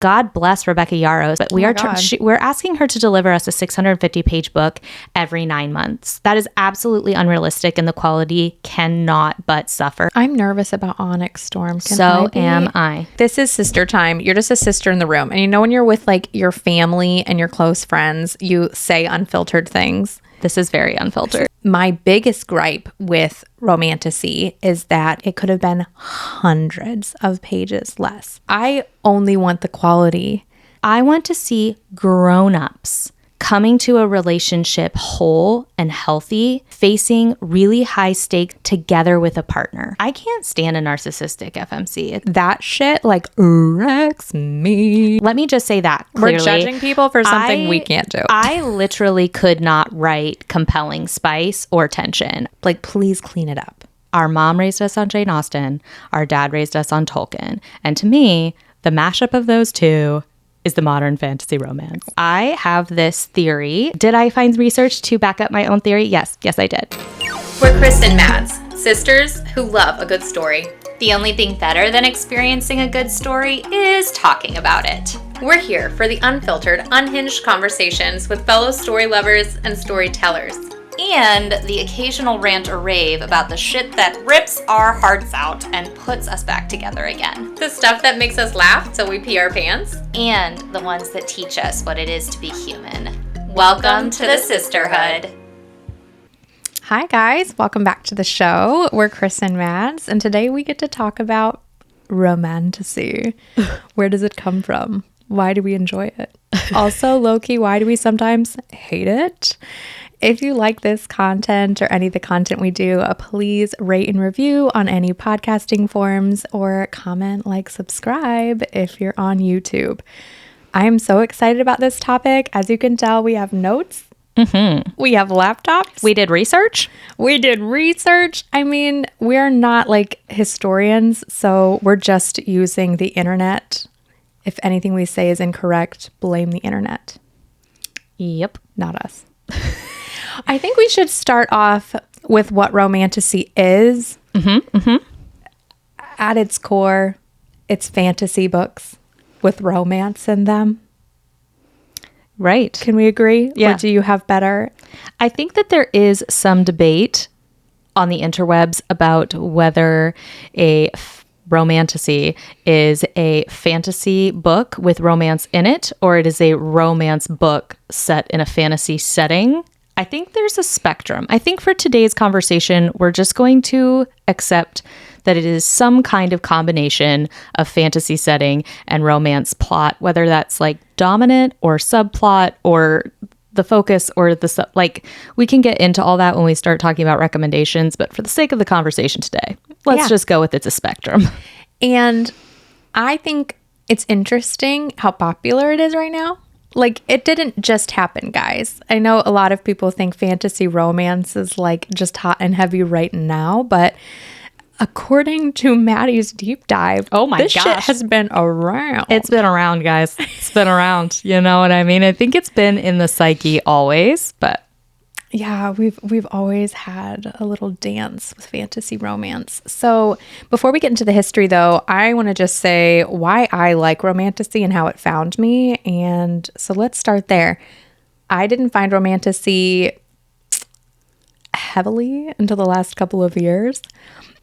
God bless Rebecca Yarros, but we're asking her to deliver us a 650-page book every 9 months. That is absolutely unrealistic, and the quality cannot but suffer. I'm nervous about Onyx Storm. So am I. This is sister time. You're just a sister in the room. And you know when you're with like your family and your close friends, you say unfiltered things. This is very unfiltered. My biggest gripe with Romantasy is that it could have been hundreds of pages less. I only want the quality. I want to see grown-ups coming to a relationship whole and healthy, facing really high stakes together with a partner. I can't stand a narcissistic FMC. That shit like wrecks me. Let me just say that clearly. We're judging people for something we can't do. I literally could not write compelling spice or tension. Like, please clean it up. Our mom raised us on Jane Austen. Our dad raised us on Tolkien. And to me, the mashup of those two is the modern fantasy romance. I have this theory. Did I find research to back up my own theory? Yes, I did. We're Kristen Mads, sisters who love a good story. The only thing better than experiencing a good story is talking about it. We're here for the unfiltered, unhinged conversations with fellow story lovers and storytellers. And the occasional rant or rave about the shit that rips our hearts out and puts us back together again. The stuff that makes us laugh till we pee our pants. And the ones that teach us what it is to be human. Welcome to the sisterhood. Hi guys, welcome back to the show. We're Kristen Mads, and today we get to talk about Romantasy. Where does it come from? Why do we enjoy it? Also, low-key, why do we sometimes hate it? If you like this content or any of the content we do, please rate and review on any podcasting forums or comment, like, subscribe if you're on YouTube. I am so excited about this topic. As you can tell, we have notes. Mm-hmm. We have laptops. We did research. I mean, we're not like historians, so we're just using the internet. If anything we say is incorrect, blame the internet. Yep. Not us. I think we should start off with what Romantasy is. Mm-hmm, mm-hmm. At its core, it's fantasy books with romance in them. Right. Can we agree? Yeah. Or do you have better? I think that there is some debate on the interwebs about whether a Romantasy is a fantasy book with romance in it, or it is a romance book set in a fantasy setting. I think there's a spectrum. I think for today's conversation, we're just going to accept that it is some kind of combination of fantasy setting and romance plot, whether that's like dominant or subplot or the focus or like we can get into all that when we start talking about recommendations. But for the sake of the conversation today, let's just go with it's a spectrum. And I think it's interesting how popular it is right now. Like, it didn't just happen, guys. I know a lot of people think fantasy romance is like just hot and heavy right now, but according to Maddie's deep dive, this shit has been around. It's been around, guys. It's been around. You know what I mean? I think it's been in the psyche always, but yeah, we've always had a little dance with fantasy romance. So before we get into the history, though, I want to just say why I like Romantasy and how it found me. And so let's start there. I didn't find Romantasy heavily until the last couple of years.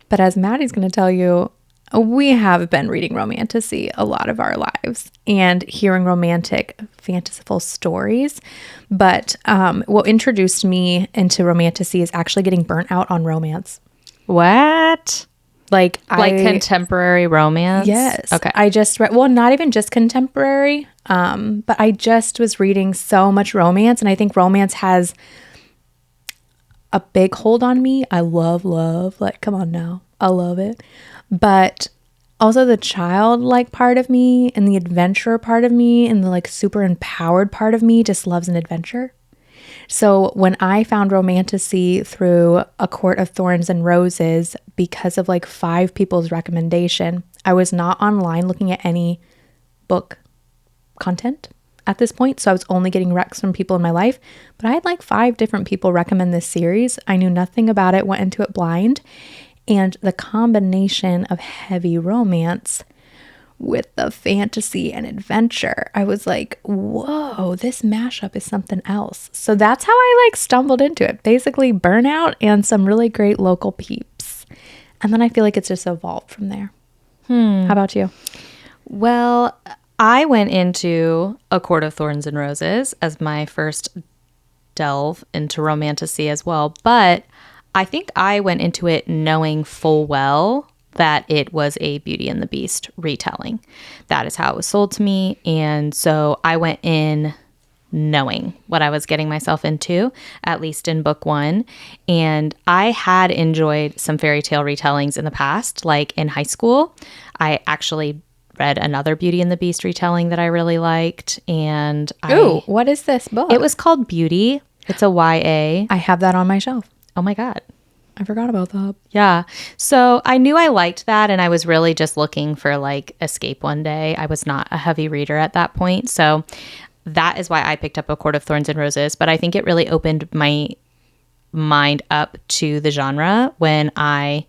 But as Maddie's going to tell you, we have been reading Romantasy a lot of our lives and hearing romantic, fanciful stories. But what introduced me into Romantasy is actually getting burnt out on romance. What? Like contemporary romance? Yes. Okay. I just read, well, not even just contemporary, but I just was reading so much romance. And I think romance has a big hold on me. I love. Like, come on now. I love it. But also the childlike part of me and the adventurer part of me and the like super empowered part of me just loves an adventure. So when I found Romantasy through A Court of Thorns and Roses because of like 5 people's recommendation, I was not online looking at any book content at this point. So I was only getting recs from people in my life, but I had like 5 different people recommend this series. I knew nothing about it, went into it blind. And the combination of heavy romance with the fantasy and adventure. I was like, whoa, this mashup is something else. So that's how I like stumbled into it. Basically burnout and some really great local peeps. And then I feel like it's just evolved from there. How about you? Well, I went into A Court of Thorns and Roses as my first delve into romantasy as well. But I think I went into it knowing full well that it was a Beauty and the Beast retelling. That is how it was sold to me. And so I went in knowing what I was getting myself into, at least in book one. And I had enjoyed some fairy tale retellings in the past, like in high school. I actually read another Beauty and the Beast retelling that I really liked. And what is this book? It was called Beauty. It's a YA. I have that on my shelf. Oh my God. I forgot about that. Yeah. So I knew I liked that, and I was really just looking for like escape one day. I was not a heavy reader at that point. So that is why I picked up A Court of Thorns and Roses. But I think it really opened my mind up to the genre when I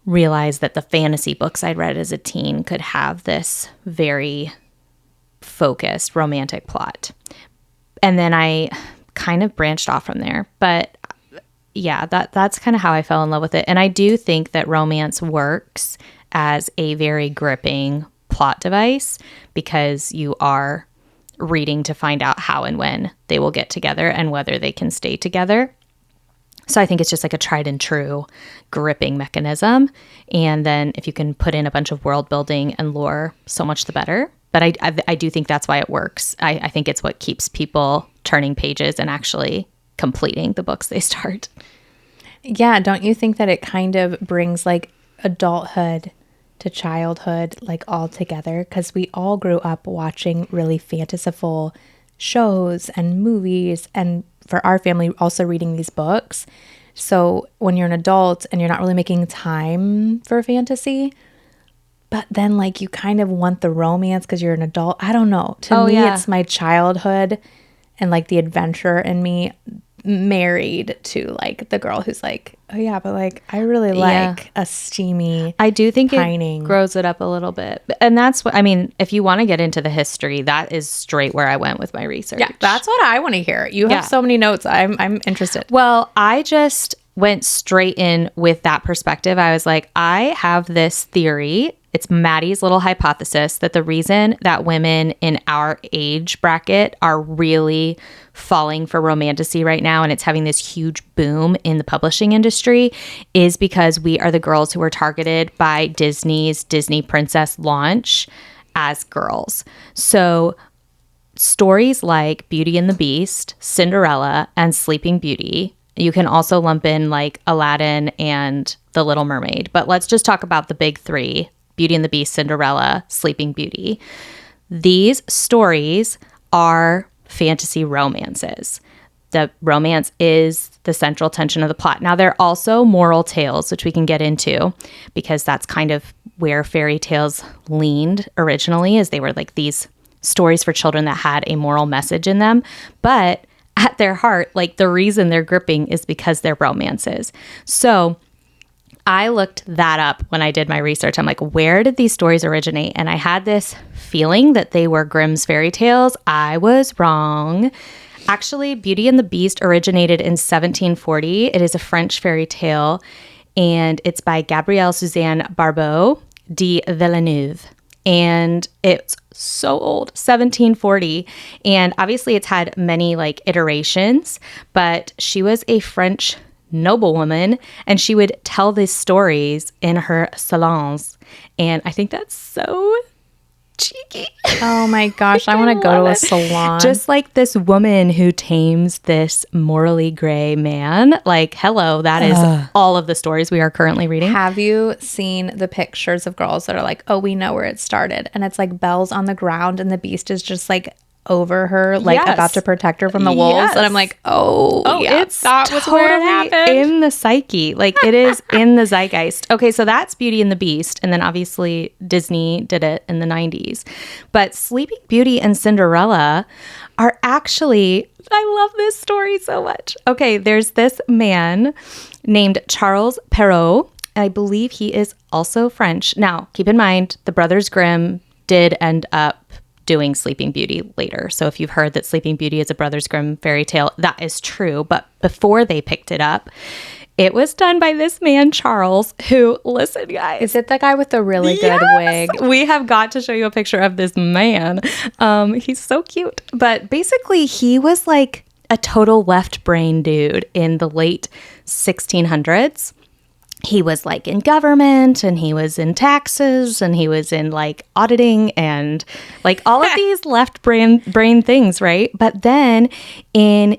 realized that the fantasy books I'd read as a teen could have this very focused romantic plot. And then I kind of branched off from there. But yeah, that's kind of how I fell in love with it. And I do think that romance works as a very gripping plot device because you are reading to find out how and when they will get together and whether they can stay together. So I think it's just like a tried and true gripping mechanism. And then if you can put in a bunch of world building and lore, so much the better. But I do think that's why it works. I think it's what keeps people turning pages and actually completing the books they start. Yeah, don't you think that it kind of brings like adulthood to childhood like all together? Because we all grew up watching really fanciful shows and movies, and for our family also reading these books. So when you're an adult and you're not really making time for fantasy, but then like you kind of want the romance because you're an adult. I don't know. To me, it's my childhood and like the adventure in me married to like the girl who's like, oh yeah, but like I really like a steamy I do think pining. It grows it up a little bit. And that's what I mean, if you want to get into the history, that is straight where I went with my research. Yeah, that's what I want to hear. You have so many notes. I'm interested. Well, I just went straight in with that perspective. I was like, I have this theory. It's Maddie's little hypothesis that the reason that women in our age bracket are really falling for romantasy right now, and it's having this huge boom in the publishing industry, is because we are the girls who are targeted by Disney's Disney Princess launch as girls. So stories like Beauty and the Beast, Cinderella, and Sleeping Beauty, you can also lump in like Aladdin and The Little Mermaid, but let's just talk about the big three: Beauty and the Beast, Cinderella, Sleeping Beauty. These stories are fantasy romances. The romance is the central tension of the plot. Now, they're also moral tales, which we can get into because that's kind of where fairy tales leaned originally, as they were like these stories for children that had a moral message in them. But at their heart, like the reason they're gripping is because they're romances. So I looked that up when I did my research. I'm like, where did these stories originate? And I had this feeling that they were Grimm's fairy tales. I was wrong. Actually, Beauty and the Beast originated in 1740. It is a French fairy tale, and it's by Gabrielle Suzanne Barbeau de Villeneuve. And it's so old, 1740. And obviously it's had many like iterations, but she was a French noblewoman, and she would tell these stories in her salons. And I think that's so cheeky. Oh my gosh, I want to go to a salon. Just like this woman who tames this morally gray man. Like, hello, that is all of the stories we are currently reading. Have you seen the pictures of girls that are like, oh, we know where it started? And it's like bells on the ground and the beast is just like over her, like about to protect her from the wolves. And I'm like, it's that was totally where it happened. in the psyche. Like it is in the zeitgeist. Okay, so that's Beauty and the Beast. And then obviously Disney did it in the 90s. But Sleeping Beauty and Cinderella are actually, I love this story so much. Okay, there's this man named Charles Perrault, And I believe he is also French. Now, keep in mind, the Brothers Grimm did end up doing Sleeping Beauty later. So if you've heard that Sleeping Beauty is a Brothers Grimm fairy tale, that is true. But before they picked it up, it was done by this man, Charles, who, listen, guys. Is it the guy with the really good wig? We have got to show you a picture of this man. He's so cute. But basically, he was like a total left brain dude in the late 1600s. He was like in government, and he was in taxes, and he was in like auditing and like all of these left brain things, right? But then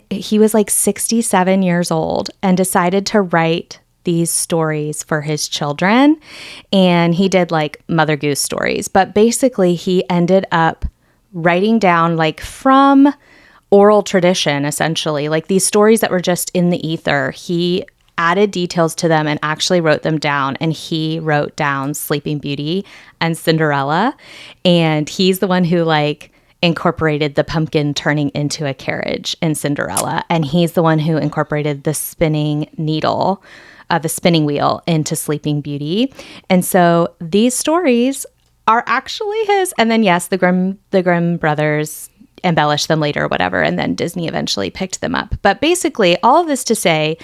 he was like 67 years old and decided to write these stories for his children. And he did like Mother Goose stories, but basically he ended up writing down like from oral tradition, essentially, like these stories that were just in the ether. He added details to them and actually wrote them down. And he wrote down Sleeping Beauty and Cinderella. And he's the one who like incorporated the pumpkin turning into a carriage in Cinderella. And he's the one who incorporated the spinning needle, the spinning wheel into Sleeping Beauty. And so these stories are actually his. And then, yes, the Grimm brothers embellished them later or whatever. And then Disney eventually picked them up. But basically, all of this to say,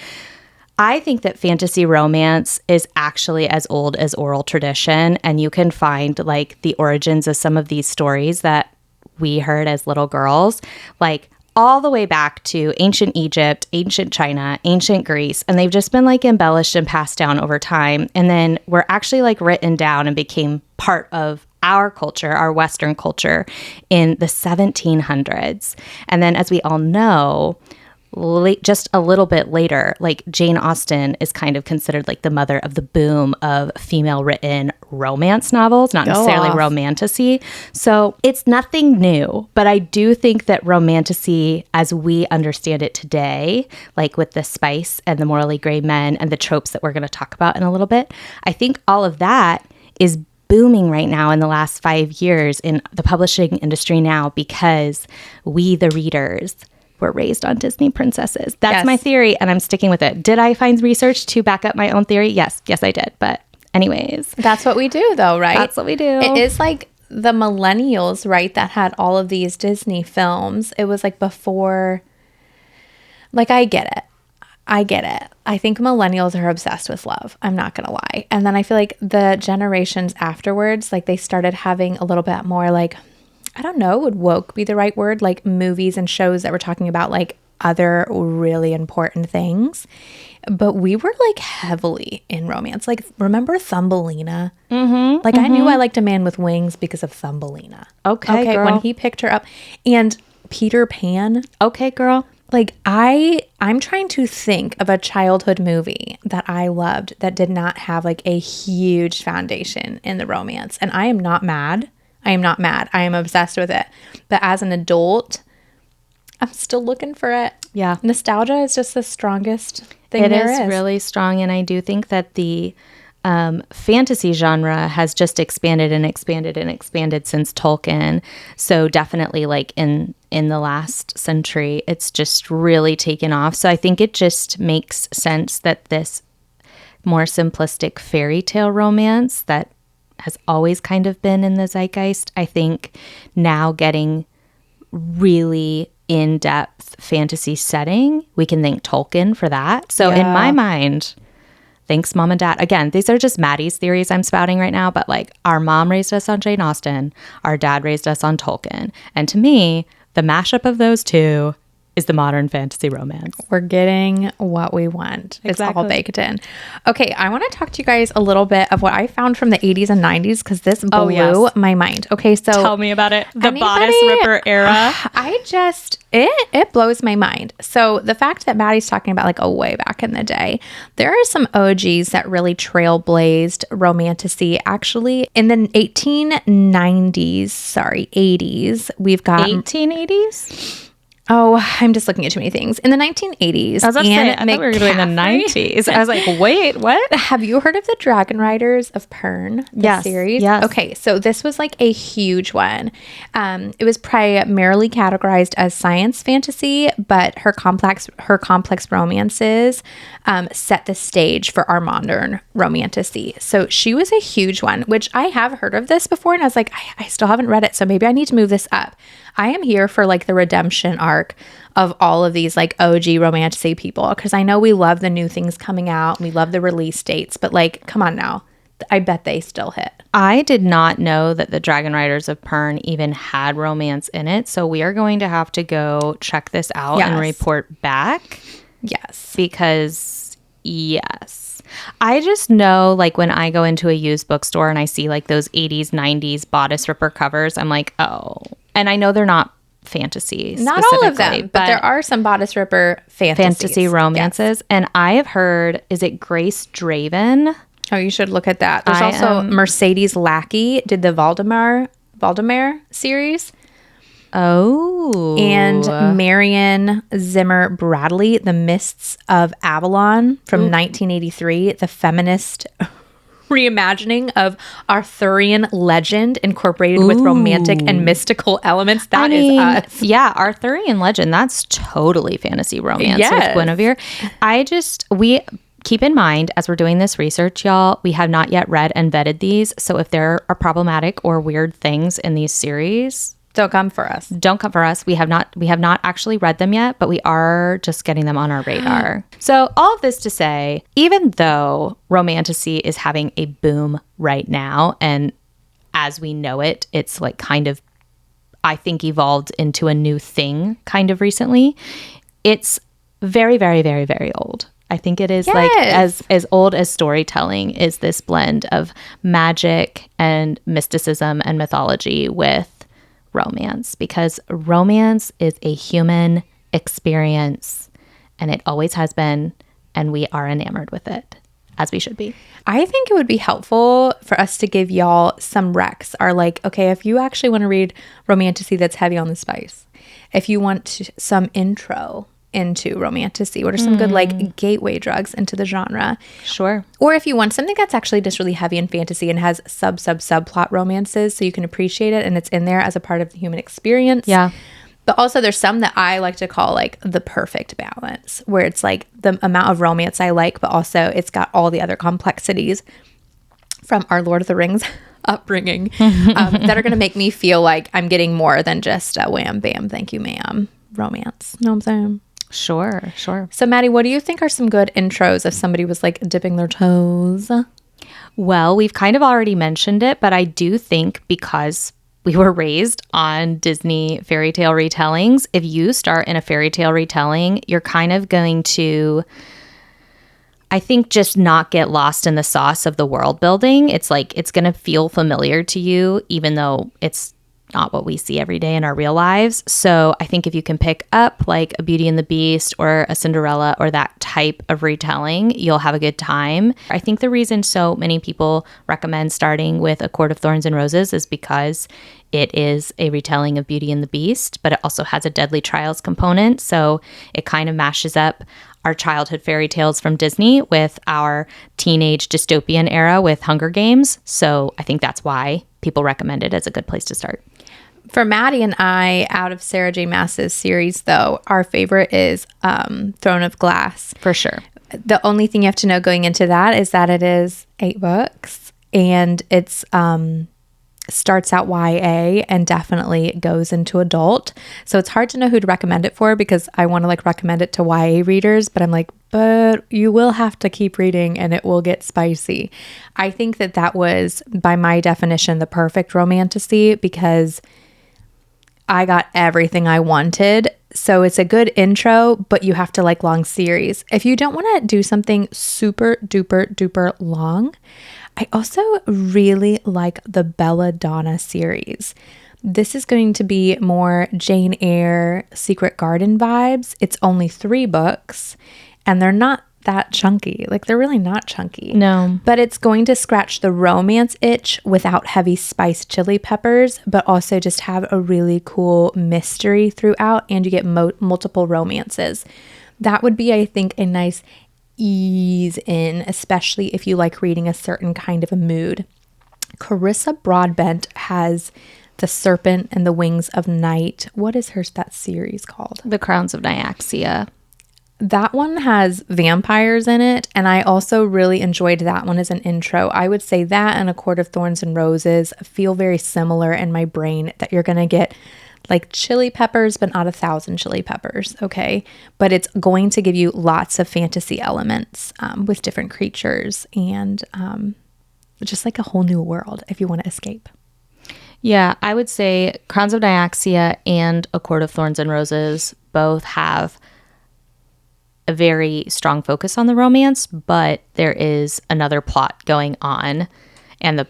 I think that fantasy romance is actually as old as oral tradition, and you can find like the origins of some of these stories that we heard as little girls, like all the way back to ancient Egypt, ancient China, ancient Greece, and they've just been like embellished and passed down over time, and then were actually like written down and became part of our culture, our Western culture, in the 1700s. And then, as we all know, just a little bit later, like Jane Austen is kind of considered like the mother of the boom of female written romance novels, not necessarily romantasy. So it's nothing new, but I do think that romantasy as we understand it today, like with the spice and the morally gray men and the tropes that we're going to talk about in a little bit, I think all of that is booming right now in the last 5 years in the publishing industry now because we, the readers, were raised on Disney princesses. That's my theory, and I'm sticking with it. Did I find research to back up my own theory? Yes, I did. But anyways. That's what we do, though, right? That's what we do. It is like the millennials, right, that had all of these Disney films. It was like before, like, I get it. I think millennials are obsessed with love. I'm not going to lie. And then I feel like the generations afterwards, like they started having a little bit more like, I don't know, would woke be the right word? Like movies and shows that were talking about like other really important things. But we were like heavily in romance. Like, remember Thumbelina? Mm-hmm, like, I knew I liked a man with wings because of Thumbelina. Okay, girl. When he picked her up. And Peter Pan. Okay, girl. Like, I'm trying to think of a childhood movie that I loved that did not have like a huge foundation in the romance. And I am not mad. I am obsessed with it. But as an adult, I'm still looking for it. Yeah. Nostalgia is just the strongest thing there is. It is really strong. And I do think that the fantasy genre has just expanded and expanded and expanded since Tolkien. So definitely like in the last century, it's just really taken off. So I think it just makes sense that this more simplistic fairy tale romance that has always kind of been in the zeitgeist, I think now getting really in-depth fantasy setting, we can thank Tolkien for that. So in my mind, thanks mom and dad. Again, these are just Maddie's theories I'm spouting right now, but like our mom raised us on Jane Austen, our dad raised us on Tolkien. And to me, the mashup of those two is the modern fantasy romance. We're getting what we want. Exactly. It's all baked in. Okay, I want to talk to you guys a little bit of what I found from the 80s and 90s because this blew my mind. Okay, so tell me about it. The bodice ripper era. It blows my mind. So the fact that Maddie's talking about like way back in the day, there are some OGs that really trailblazed romantasy. Actually, in the 80s, we've got 1880s. Oh, I'm just looking at too many things. In the 1980s, I was about to say, Anne I thought we were doing the McCaffrey- 90s. I was like, wait, what? Have you heard of the Dragon Riders of Pern? The Yes, series? yes. Okay, so this was like a huge one. It was primarily categorized as science fantasy, but her complex romances set the stage for our modern romantasy. So she was a huge one, which I have heard of this before, and I was like, I still haven't read it, so maybe I need to move this up. I am here for like the redemption arc of all of these like OG romantasy people, because I know we love the new things coming out, we love the release dates, but like, come on now, I bet they still hit. I did not know that the Dragon Riders of Pern even had romance in it, so we are going to have to go check this out and report back. Yes. Because, yes. I just know, like, when I go into a used bookstore and I see, like, those 80s, 90s bodice ripper covers, I'm like, oh. And I know they're not fantasy Not all of them, but there are some bodice ripper fantasy romances. Yes. And I have heard, is it Grace Draven? Oh, you should look at that. There's also Mercedes Lackey did the Valdemar series. Oh. And Marion Zimmer Bradley, The Mists of Avalon from 1983, the feminist reimagining of Arthurian legend incorporated with romantic and mystical elements. That is us. Yeah, Arthurian legend. That's totally fantasy romance with Guinevere. We keep in mind, as we're doing this research, y'all, we have not yet read and vetted these. So if there are problematic or weird things in these series, don't come for us. Don't come for us. We have not actually read them yet, but we are just getting them on our radar. So all of this to say, even though romantasy is having a boom right now, and as we know it, it's like kind of, I think, evolved into a new thing kind of recently. It's very, very, very, very old. I think it is like as old as storytelling is this blend of magic and mysticism and mythology with romance, because romance is a human experience and it always has been, and we are enamored with it, as we should be. I think it would be helpful for us to give y'all some recs, are like, okay, if you actually want to read romantasy that's heavy on the spice, if you want some intro into romantasy, what are some good like gateway drugs into the genre? Sure. Or if you want something that's actually just really heavy in fantasy and has subplot romances, so you can appreciate it and it's in there as a part of the human experience. Yeah. But also there's some that I like to call like the perfect balance, where it's like the amount of romance I like, but also it's got all the other complexities from our Lord of the Rings upbringing that are going to make me feel like I'm getting more than just a wham, bam, thank you, ma'am romance. Know what I'm saying? Sure. So, Maddie, what do you think are some good intros if somebody was like dipping their toes? Well, we've kind of already mentioned it, but I do think because we were raised on Disney fairy tale retellings, if you start in a fairy tale retelling, you're kind of going to, I think, just not get lost in the sauce of the world building. It's like it's going to feel familiar to you, even though it's not what we see every day in our real lives. So I think if you can pick up like a Beauty and the Beast or a Cinderella or that type of retelling, you'll have a good time. I think the reason so many people recommend starting with A Court of Thorns and Roses is because it is a retelling of Beauty and the Beast, but it also has a Deadly Trials component. So it kind of mashes up our childhood fairy tales from Disney with our teenage dystopian era with Hunger Games. So I think that's why people recommend it as a good place to start. For Maddie and I, out of Sarah J. Maas's series, though, our favorite is Throne of Glass. For sure. The only thing you have to know going into that is that it is 8 books, and it's starts out YA and definitely goes into adult. So it's hard to know who to recommend it for, because I want to like recommend it to YA readers, but I'm like, but you will have to keep reading and it will get spicy. I think that was, by my definition, the perfect romantasy, because I got everything I wanted. So it's a good intro, but you have to like long series. If you don't want to do something super duper duper long, I also really like the Belladonna series. This is going to be more Jane Eyre, Secret Garden vibes. It's only 3 books, and they're not that chunky. Like, they're really not chunky. No. But it's going to scratch the romance itch without heavy spiced chili peppers, but also just have a really cool mystery throughout, and you get multiple romances. That would be, I think, a nice ease in, especially if you like reading a certain kind of a mood. Carissa Broadbent has The Serpent and the Wings of Night. What is that series called? The Crowns of Nyaxia. That one has vampires in it, and I also really enjoyed that one as an intro. I would say that and A Court of Thorns and Roses feel very similar in my brain, that you're going to get like chili peppers, but not 1,000 chili peppers, okay? But it's going to give you lots of fantasy elements with different creatures and just like a whole new world if you want to escape. Yeah, I would say Crowns of Nyaxia and A Court of Thorns and Roses both have a very strong focus on the romance, but there is another plot going on, and the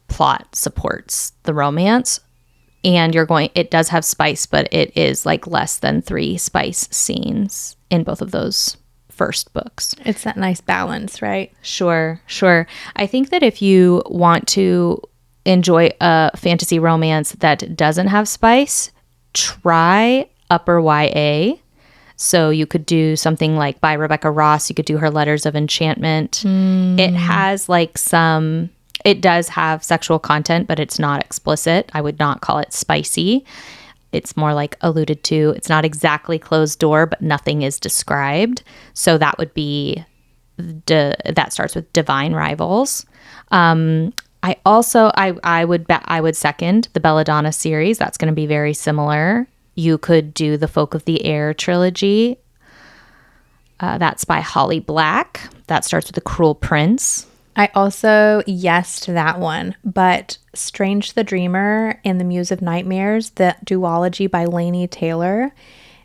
plot supports the romance. And it does have spice, but it is like less than 3 spice scenes in both of those first books. It's that nice balance, right? Sure. I think that if you want to enjoy a fantasy romance that doesn't have spice, try upper YA. So you could do something like by Rebecca Ross. You could do her Letters of Enchantment. It has it does have sexual content, but it's not explicit. I would not call it spicy. It's more like alluded to. It's not exactly closed door, but nothing is described. So that would be, that starts with Divine Rivals. I would second the Belladonna series. That's going to be very similar. You could do the Folk of the Air trilogy. That's by Holly Black. That starts with The Cruel Prince. I also yesed that one, but Strange the Dreamer and The Muse of Nightmares, the duology by Laini Taylor,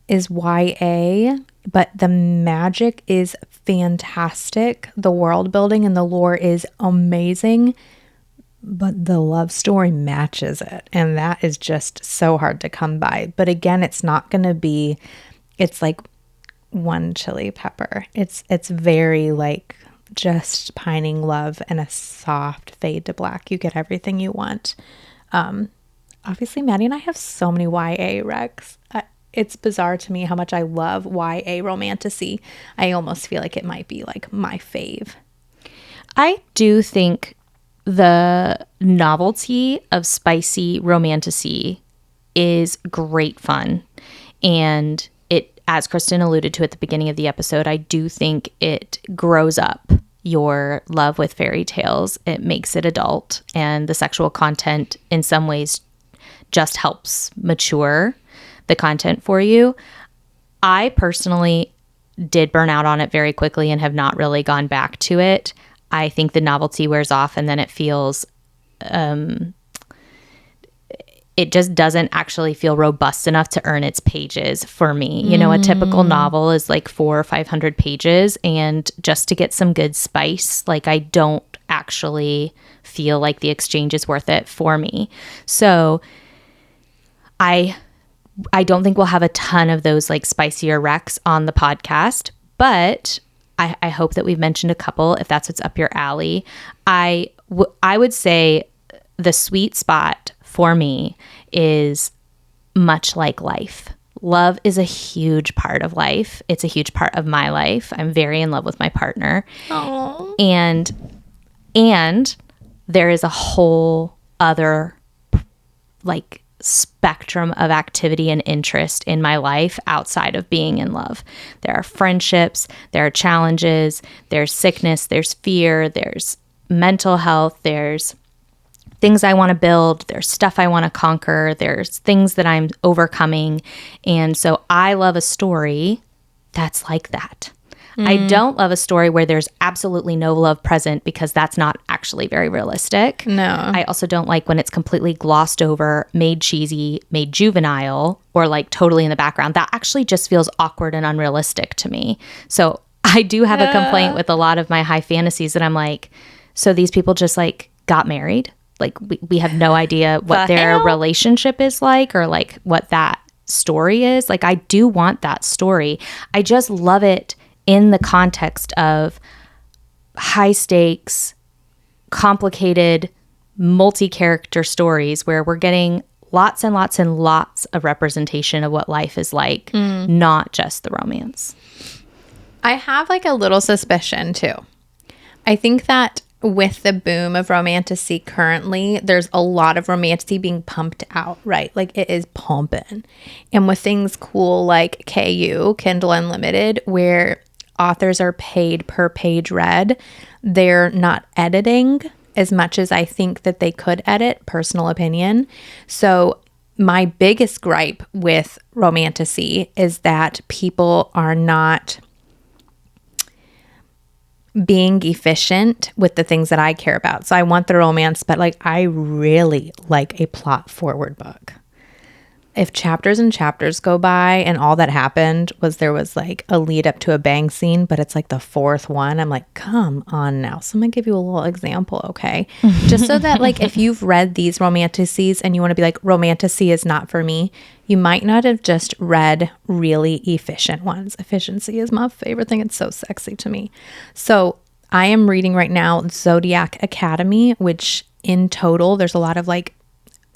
is YA, but the magic is fantastic. The world building and the lore is amazing, but the love story matches it, and that is just so hard to come by. But again, it's not going to be, it's like one chili pepper. It's very like just pining love and a soft fade to black. You get everything you want. Obviously, Maddie and I have so many YA recs. It's bizarre to me how much I love YA romantasy. I almost feel like it might be like my fave. I do think the novelty of spicy romantasy is great fun. And it, as Kristen alluded to at the beginning of the episode, I do think it grows up your love with fairy tales. It makes it adult, and the sexual content in some ways just helps mature the content for you. I personally did burn out on it very quickly and have not really gone back to it. I think the novelty wears off, and then it feels, it just doesn't actually feel robust enough to earn its pages for me. You know, a typical novel is like 400 or 500 pages, and just to get some good spice, like I don't actually feel like the exchange is worth it for me. So I don't think we'll have a ton of those like spicier recs on the podcast, but I hope that we've mentioned a couple if that's what's up your alley. I would say the sweet spot for me is much like life. Love is a huge part of life. It's a huge part of my life. I'm very in love with my partner. Aww. And there is a whole other like spectrum of activity and interest in my life outside of being in love. There are friendships, there are challenges, there's sickness, there's fear, there's mental health, there's things I want to build, there's stuff I want to conquer, there's things that I'm overcoming. And so I love a story that's like that. I don't love a story where there's absolutely no love present, because that's not actually very realistic. No. I also don't like when it's completely glossed over, made cheesy, made juvenile, or like totally in the background. That actually just feels awkward and unrealistic to me. So I do have a complaint with a lot of my high fantasies that I'm like, so these people just like got married? Like we have no idea what their relationship is like, or like what that story is. Like I do want that story. I just love it in the context of high stakes, complicated, multi-character stories where we're getting lots and lots and lots of representation of what life is like, not just the romance. I have like a little suspicion too. I think that with the boom of romantasy currently, there's a lot of romantasy being pumped out, right? Like it is pumping. And with things cool like KU, Kindle Unlimited, where authors are paid per page read, they're not editing as much as I think that they could edit, personal opinion. So my biggest gripe with romantasy is that people are not being efficient with the things that I care about. So I want the romance, but like I really like a plot forward book. If chapters and chapters go by and all that happened was there was like a lead up to a bang scene, but it's like the fourth one, I'm like, come on now. So I'm gonna give you a little example, okay? Just so that like if you've read these romantasies and you want to be like, romantasy is not for me, you might not have just read really efficient ones. Efficiency is my favorite thing. It's so sexy to me. So I am reading right now Zodiac Academy, which in total, there's a lot of like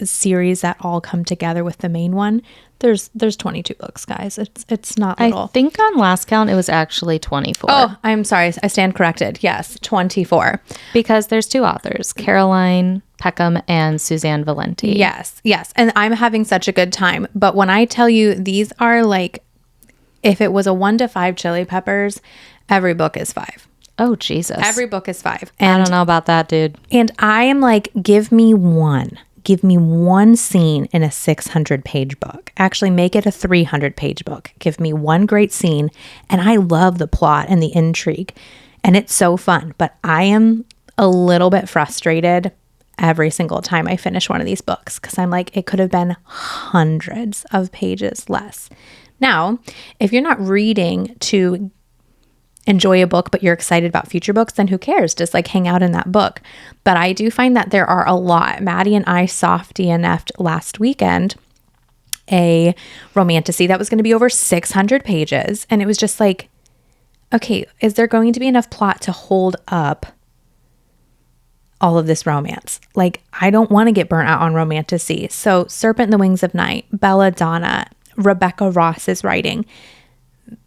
series that all come together with the main one. There's 22 books, guys. It's not little. I think on last count it was actually 24. Oh, I'm sorry. I stand corrected. Yes, 24. Because there's two authors, Caroline Peckham and Suzanne Valenti. Yes. And I'm having such a good time. But when I tell you these are like, if it was a 1 to 5 chili peppers, every book is 5. Oh, Jesus. Every book is 5. I don't know about that, dude. And I am like, give me one scene in a 600-page book. Actually, make it a 300-page book. Give me one great scene. And I love the plot and the intrigue. And it's so fun. But I am a little bit frustrated every single time I finish one of these books because I'm like, it could have been hundreds of pages less. Now, if you're not reading to enjoy a book, but you're excited about future books, then who cares? Just like hang out in that book. But I do find that there are a lot. Maddie and I soft DNF'd last weekend a romantasy that was going to be over 600 pages. And it was just like, okay, is there going to be enough plot to hold up all of this romance? Like, I don't want to get burnt out on romantasy. So Serpent in the Wings of Night, Belladonna, Rebecca Ross's writing.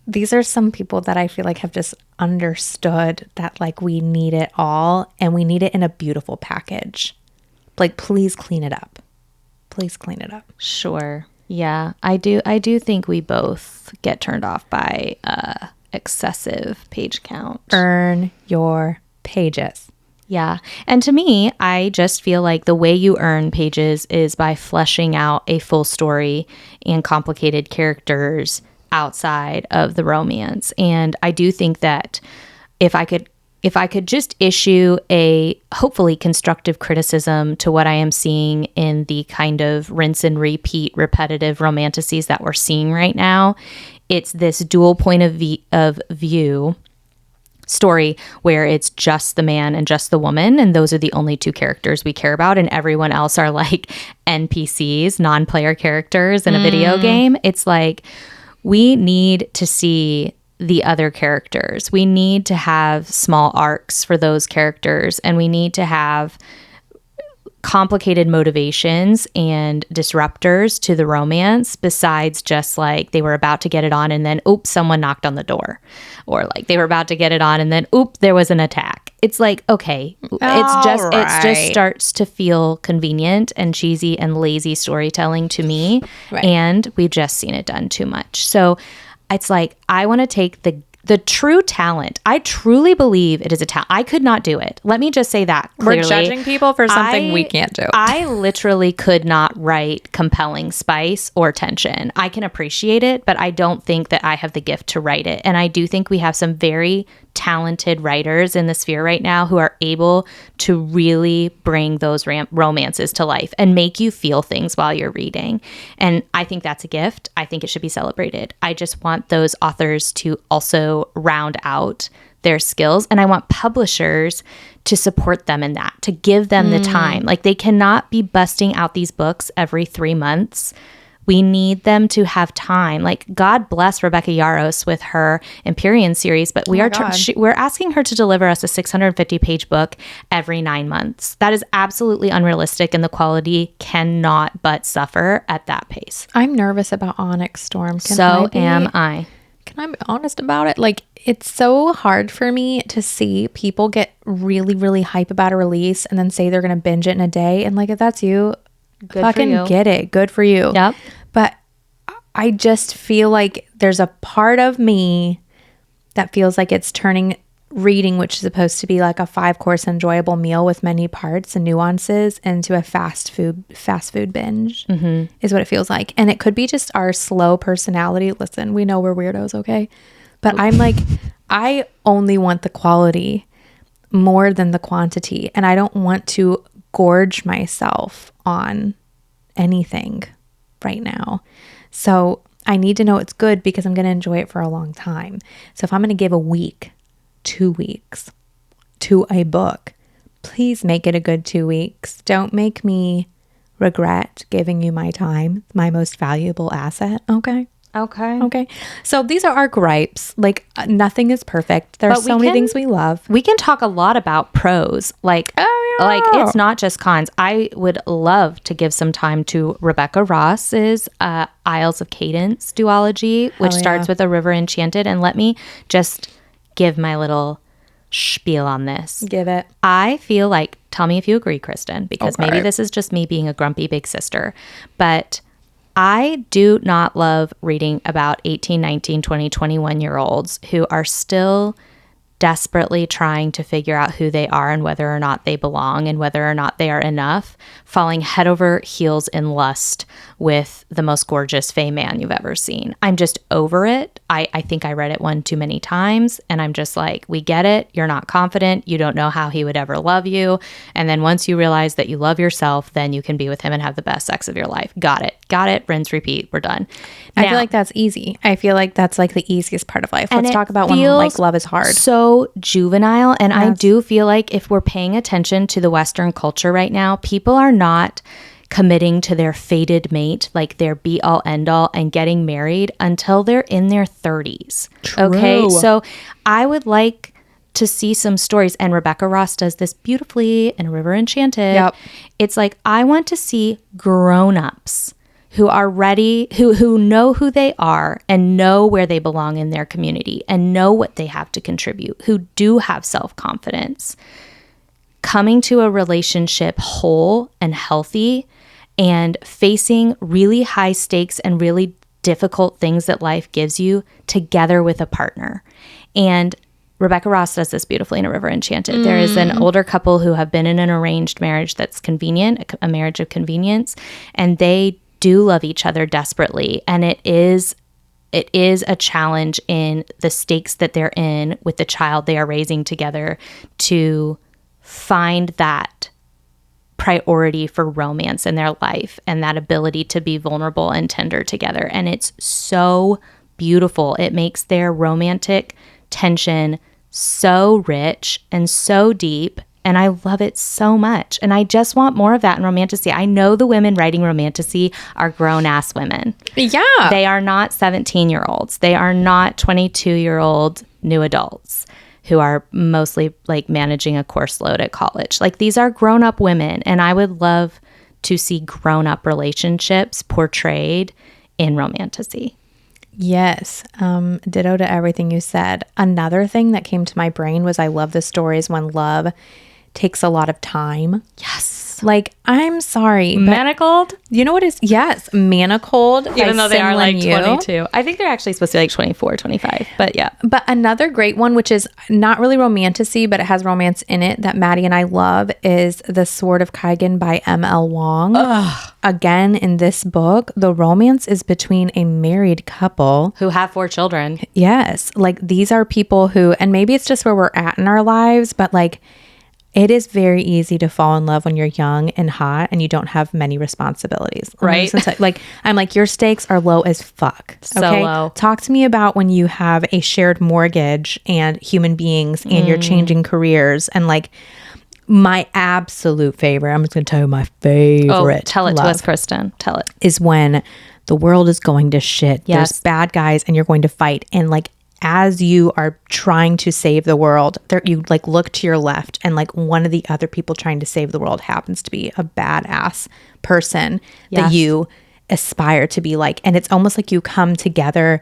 These are some people that I feel like have just understood that like we need it all and we need it in a beautiful package. Like, please clean it up. Please clean it up. Sure. Yeah, I do think we both get turned off by excessive page count. Earn your pages. Yeah. And to me, I just feel like the way you earn pages is by fleshing out a full story and complicated characters outside of the romance. And I do think that if I could just issue a hopefully constructive criticism to what I am seeing in the kind of rinse and repeat repetitive romantasies that we're seeing right now, it's this dual point of view story where it's just the man and just the woman, and those are the only two characters we care about, and everyone else are like NPCs, non-player characters in a video game. It's like, we need to see the other characters. We need to have small arcs for those characters, and we need to have complicated motivations and disruptors to the romance besides just like they were about to get it on and then oops, someone knocked on the door, or like they were about to get it on and then oops, there was an attack. It's like, okay, it just starts to feel convenient and cheesy and lazy storytelling to me. Right. And we've just seen it done too much. So it's like, I want to take the true talent. I truly believe it is a talent. I could not do it. Let me just say that clearly. We're judging people for something we can't do. I literally could not write compelling spice or tension. I can appreciate it, but I don't think that I have the gift to write it. And I do think we have some very talented writers in the sphere right now who are able to really bring those romances to life and make you feel things while you're reading. And I think that's a gift. I think it should be celebrated. I just want those authors to also round out their skills, and I want publishers to support them in that, to give them the time. Like, they cannot be busting out these books every 3 months We need them to have time. Like, God bless Rebecca Yarros with her Empyrean series, but we're asking her to deliver us a 650-page book every 9 months. That is absolutely unrealistic, and the quality cannot but suffer at that pace. I'm nervous about Onyx Storm. Am I. Can I be honest about it? Like, it's so hard for me to see people get really, really hype about a release and then say they're going to binge it in a day. And like, if that's you, Good fucking for you. get it. Good for you. Yep. But I just feel like there's a part of me that feels like it's turning reading, which is supposed to be like a 5-course enjoyable meal with many parts and nuances, into a fast food binge is what it feels like. And it could be just our slow personality. Listen, we know we're weirdos, okay? But I'm like, I only want the quality more than the quantity. And I don't want to gorge myself on anything right now. So I need to know it's good because I'm going to enjoy it for a long time. So if I'm going to give a week, 2 weeks to a book, please make it a good 2 weeks. Don't make me regret giving you my time, my most valuable asset. Okay. So these are our gripes. Like, nothing is perfect. There's so many things we love. We can talk a lot about pros. Like, like it's not just cons. I would love to give some time to Rebecca Ross's Isles of Cadence duology, which starts with a River Enchanted. And let me just give my little spiel on this. Give it. I feel like, tell me if you agree, Kristen, because maybe this is just me being a grumpy big sister, but I do not love reading about 18, 19, 20, 21-year-olds who are still desperately trying to figure out who they are and whether or not they belong and whether or not they are enough, falling head over heels in lust with the most gorgeous fae man you've ever seen. I'm just over it. I think I read it one too many times, and I'm just like, we get it. You're not confident. You don't know how he would ever love you. And then once you realize that you love yourself, then you can be with him and have the best sex of your life. Got it. Rinse, repeat. We're done. I feel like that's easy. I feel like that's like the easiest part of life. Let's talk about when like love is hard. So juvenile. And I do feel like if we're paying attention to the Western culture right now, people are not committing to their fated mate, like their be all end all, and getting married until they're in their 30s. True. Okay. So I would like to see some stories, and Rebecca Ross does this beautifully in River Enchanted. Yep. It's like, I want to see grown-ups who are ready, who know who they are and know where they belong in their community and know what they have to contribute, who do have self-confidence, coming to a relationship whole and healthy and facing really high stakes and really difficult things that life gives you together with a partner. And Rebecca Ross does this beautifully in A River Enchanted. There is an older couple who have been in an arranged marriage that's convenient, a marriage of convenience, and they do love each other desperately. And it is a challenge in the stakes that they're in with the child they are raising together to find that priority for romance in their life and that ability to be vulnerable and tender together. And it's so beautiful. It makes their romantic tension so rich and so deep. And I love it so much. And I just want more of that in Romantasy. I know the women writing Romantasy are grown-ass women. Yeah. They are not 17-year-olds. They are not 22-year-old new adults who are mostly like managing a course load at college. Like, these are grown-up women. And I would love to see grown-up relationships portrayed in Romantasy. Yes. Ditto to everything you said. Another thing that came to my brain was I love the stories when love takes a lot of time. Yes. Like, I'm sorry, but Manacled? you know what is? Yes. Manacled. Even though they are like Yu. 22. I think they're actually supposed to be like 24, 25. But yeah. But another great one, which is not really romantasy, but it has romance in it, that Maddie and I love, is The Sword of Kaigan by M.L. Wong. Ugh. Again, in this book, the romance is between a married couple Who have 4 children. Yes. Like, these are people who, and maybe it's just where we're at in our lives, but like, it is very easy to fall in love when you're young and hot and you don't have many responsibilities. Right. Like, I'm like, your stakes are low as fuck. So low. Talk to me about when you have a shared mortgage and human beings and you're changing careers. And like, my absolute favorite, I'm just going to tell you my favorite. Oh, tell it to us, Kristen. Tell it. Is when the world is going to shit. Yes. There's bad guys and you're going to fight. And like, as you are trying to save the world, there, you like look to your left and like one of the other people trying to save the world happens to be a badass person that you aspire to be like. And it's almost like you come together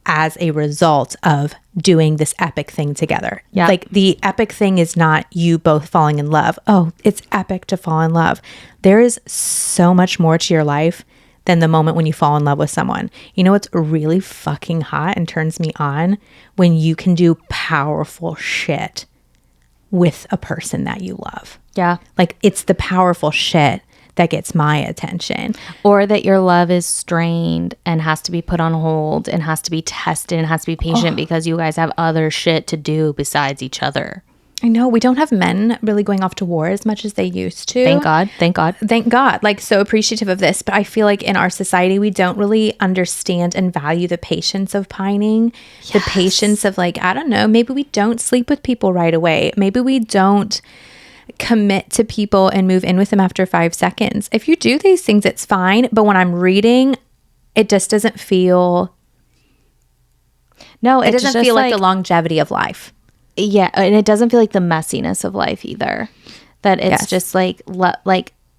as a result of doing this epic thing together. Yeah. Like the epic thing is not you both falling in love. Oh, it's epic to fall in love. There is so much more to your life than the moment when you fall in love with someone. You know what's really fucking hot and turns me on? When you can do powerful shit with a person that you love. Yeah. Like it's the powerful shit that gets my attention. Or that your love is strained and has to be put on hold and has to be tested and has to be patient because you guys have other shit to do besides each other. I know we don't have men really going off to war as much as they used to. Thank God. Thank God. Thank God. Like, so appreciative of this. But I feel like in our society, we don't really understand and value the patience of pining, the patience of like, I don't know, maybe we don't sleep with people right away. Maybe we don't commit to people and move in with them after 5 seconds. If you do these things, it's fine. But when I'm reading, it just doesn't feel... No, it doesn't feel like the longevity of life. Yeah, and it doesn't feel like the messiness of life either. That it's just like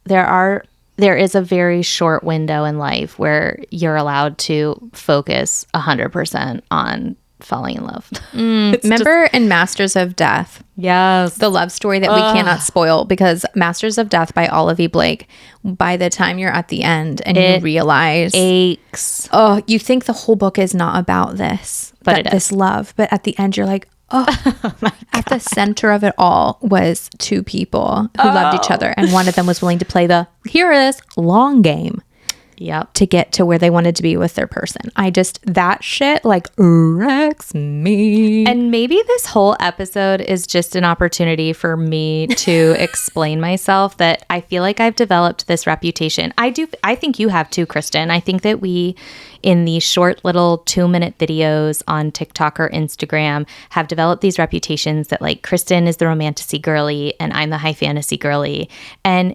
there is a very short window in life where you're allowed to focus 100% on falling in love. Remember in Masters of Death? Yes. The love story that we cannot spoil, because Masters of Death by Olivia Blake, by the time you're at the end and you realize... aches. Oh, you think the whole book is not about this. But it is. This love. But at the end, you're like, oh, at the center of it all was two people who loved each other. And one of them was willing to play the, here it is, long game. Yep. To get to where they wanted to be with their person. That shit like wrecks me. And maybe this whole episode is just an opportunity for me to explain myself, that I feel like I've developed this reputation. I think you have too, Kristen. I think that we, in these short little 2-minute videos on TikTok or Instagram, have developed these reputations that like Kristen is the romantasy girly and I'm the high fantasy girly. And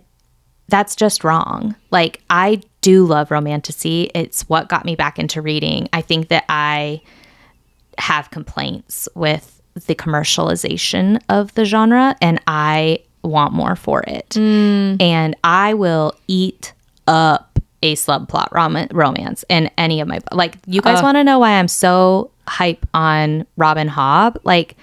that's just wrong. Like, I do love romantasy. It's what got me back into reading. I think that I have complaints with the commercialization of the genre, and I want more for it. And I will eat up a subplot romance in any of my... Like, you guys want to know why I'm so hype on Robin Hobb? Like,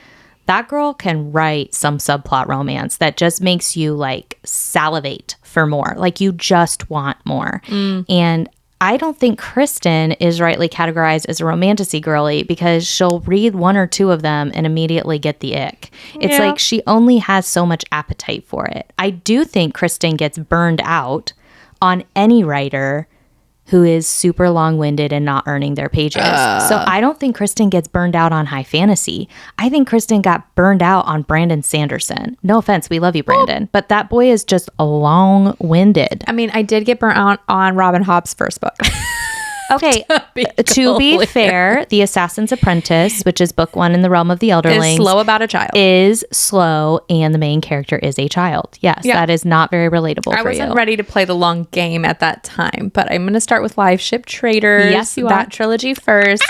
that girl can write some subplot romance that just makes you like salivate for more. Like you just want more. And I don't think Kristen is rightly categorized as a romantasy girly because she'll read 1 or 2 of them and immediately get the ick. It's like she only has so much appetite for it. I do think Kristen gets burned out on any writer who is super long-winded and not earning their pages. So I don't think Kristen gets burned out on high fantasy. I think Kristen got burned out on Brandon Sanderson. No offense, we love you, Brandon. But that boy is just long-winded. I mean, I did get burnt out on Robin Hobb's first book. Okay, to be fair, The Assassin's Apprentice, which is book 1 in the Realm of the Elderlings, is slow about a child. Is slow, and the main character is a child. Yes, that is not very relatable for you. I wasn't ready to play the long game at that time, but I'm going to start with Live Ship Traders. Yes, you that are. trilogy first.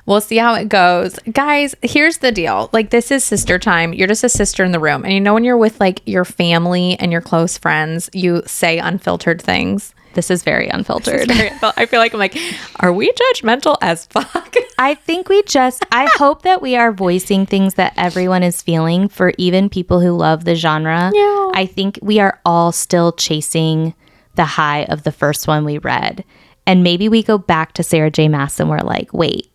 We'll see how it goes. Guys, here's the deal. Like, this is sister time. You're just a sister in the room. And you know when you're with, like, your family and your close friends, you say unfiltered things. This is very unfiltered. I feel like I'm like, are we judgmental as fuck? I think I hope that we are voicing things that everyone is feeling, for even people who love the genre. Yeah. I think we are all still chasing the high of the first one we read. And maybe we go back to Sarah J. Maas and we're like, wait,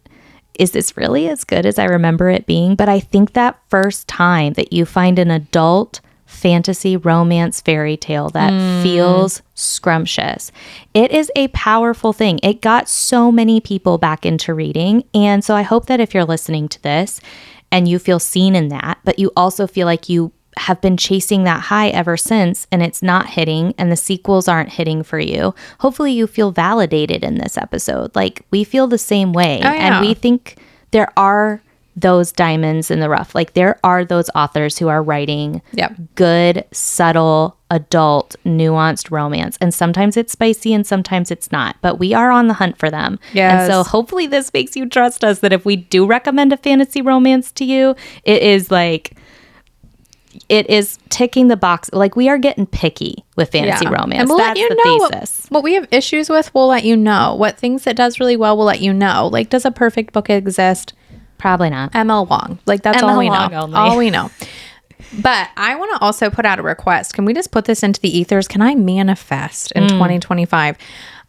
is this really as good as I remember it being? But I think that first time that you find an adult fantasy romance fairy tale that feels scrumptious, it is a powerful thing. It got so many people back into reading. And so I hope that if you're listening to this and you feel seen in that, but you also feel like you have been chasing that high ever since and it's not hitting and the sequels aren't hitting for you, hopefully you feel validated in this episode. Like, we feel the same way. Oh, yeah. And we think there are those diamonds in the rough. Like there are those authors who are writing good, subtle, adult, nuanced romance. And sometimes it's spicy and sometimes it's not. But we are on the hunt for them. Yes. And so hopefully this makes you trust us that if we do recommend a fantasy romance to you, it is ticking the box. Like we are getting picky with fantasy romance. And we'll That's let you the know thesis. what we have issues with. We'll let you know. What things it does really well, we'll let you know. Like, does a perfect book exist? Probably not. ML Wong. Like, that's ML all we know. Wong only. All we know. But I want to also put out a request. Can we just put this into the ethers? Can I manifest in 2025?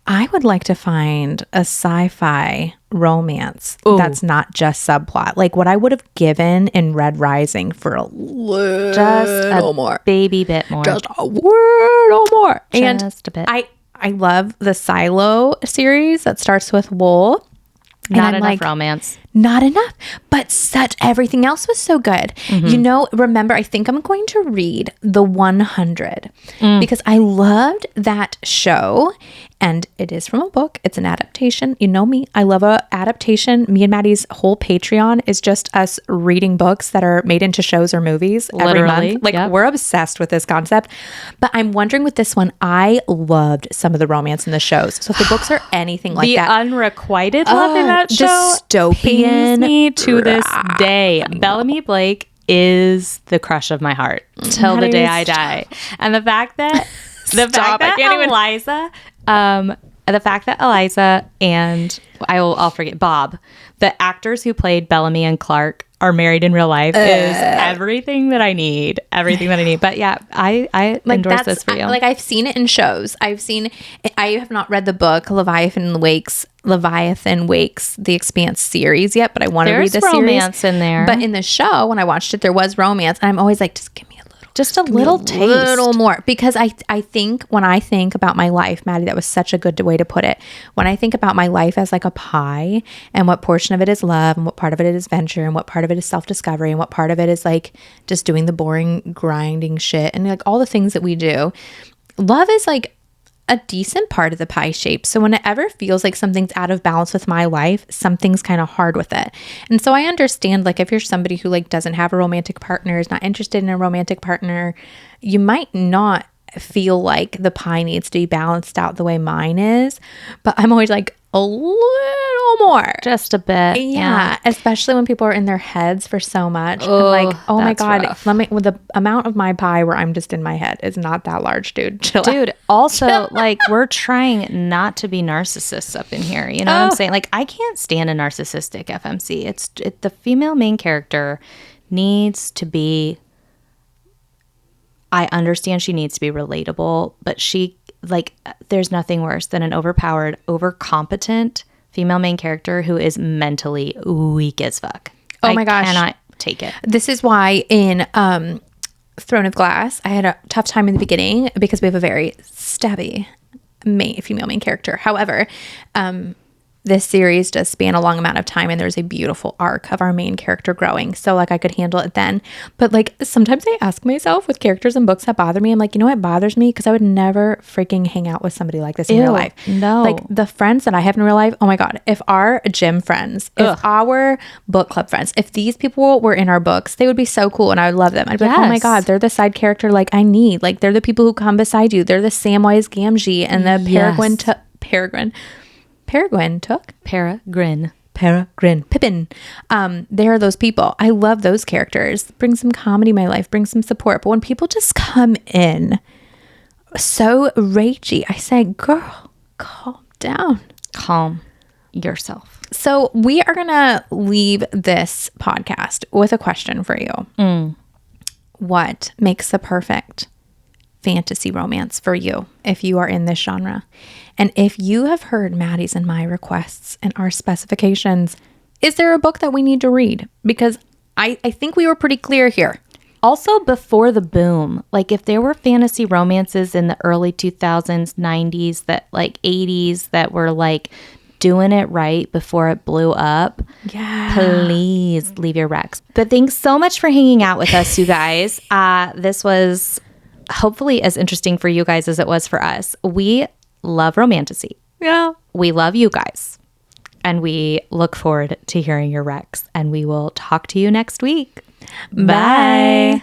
I would like to find a sci-fi romance that's not just subplot. Like what I would have given in Red Rising for a little more. Baby bit more. Just a little more. Just a bit. I love the Silo series that starts with wool. Not enough romance. Not enough, but everything else was so good. You know, remember, I think I'm going to read The 100 because I loved that show, and it is from a book. It's an adaptation. You know me. I love a adaptation. Me and Maddie's whole Patreon is just us reading books that are made into shows or movies every month. Like we're obsessed with this concept. But I'm wondering with this one, I loved some of the romance in the shows. So if the books are anything like that. The unrequited love in that show dystopian me to this day. Bellamy Blake is the crush of my heart till the day I die. And the fact that Eliza and I'll forget Bob, the actors who played Bellamy and Clark are married in real life is everything that I need. But yeah, I endorse this for you. Like I've seen it in shows. I have not read the book Leviathan Wakes the Expanse series yet, but I want to read the series. There's romance in there. But in the show, when I watched it, there was romance, and I'm always like, just give me a little taste. A little more. Because I think when I think about my life, Maddie, that was such a good way to put it. When I think about my life as like a pie, and what portion of it is love, and what part of it is venture, and what part of it is self-discovery, and what part of it is like just doing the boring grinding shit, and like all the things that we do, love is like a decent part of the pie shape. So when it ever feels like something's out of balance with my life, something's kind of hard with it. And so I understand, like, if you're somebody who like doesn't have a romantic partner, is not interested in a romantic partner, you might not feel like the pie needs to be balanced out the way mine is. But I'm always like, a little more. Just a bit. Yeah. Especially when people are in their heads for so much. And like, oh my God, with the amount of my pie where I'm just in my head is not that large, dude. Chill out. Also, like, we're trying not to be narcissists up in here. You know what I'm saying? Like, I can't stand a narcissistic FMC. The female main character needs to be, I understand she needs to be relatable, but there's nothing worse than an overpowered, overcompetent female main character who is mentally weak as fuck. Oh my gosh. I cannot take it. This is why in Throne of Glass, I had a tough time in the beginning because we have a very stabby female main character. However, this series does span a long amount of time, and there's a beautiful arc of our main character growing. So like I could handle it then. But like sometimes I ask myself with characters and books that bother me, I'm like, you know what bothers me? Because I would never freaking hang out with somebody like this in real life. No. Like the friends that I have in real life, oh my God, if our gym friends, if our book club friends, if these people were in our books, they would be so cool and I would love them. I'd be like, oh my God, they're the side character like I need. Like they're the people who come beside you. They're the Samwise Gamgee and the Peregrine Pippin. They are those people. I love those characters. Bring some comedy in my life, bring some support. But when people just come in so ragey, I say, girl, calm down. Calm yourself. So we are going to leave this podcast with a question for you. What makes the perfect fantasy romance for you if you are in this genre? And if you have heard Maddie's and my requests and our specifications, is there a book that we need to read? Because I think we were pretty clear here. Also, before the boom, like if there were fantasy romances in the early 2000s, 90s, that like 80s that were like doing it right before it blew up, please leave your recs. But thanks so much for hanging out with us, you guys. This was hopefully as interesting for you guys as it was for us. We love Romantasy. Yeah. We love you guys. And we look forward to hearing your recs. And we will talk to you next week. Bye.